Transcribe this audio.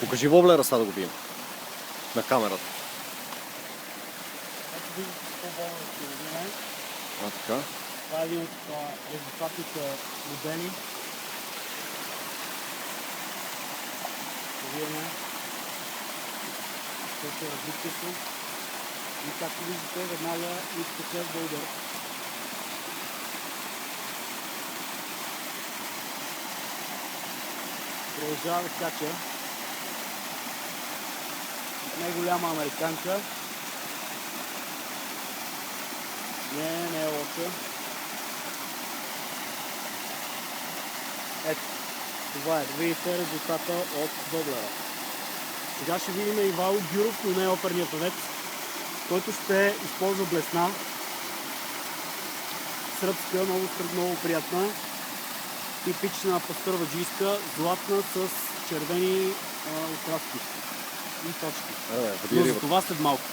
Покажи воблера, сега да го видим. На камерата. Ето виждате по-болно силовина. А, така. Това е един от резултатните модели. Виждаме какво е развитието. И както виждате, веднага и последва удар. Продължава да скача. Не е голяма американка. Не е лоша. Ето, това е. Да видите резултата от воблера. Сега ще видим Ивайло Гюров, но не е оперният певец, който ще използва блесна. Сръбска, много приятна. Типична пастърваджийска, златна с червени окраски и точки. Но за това след малко.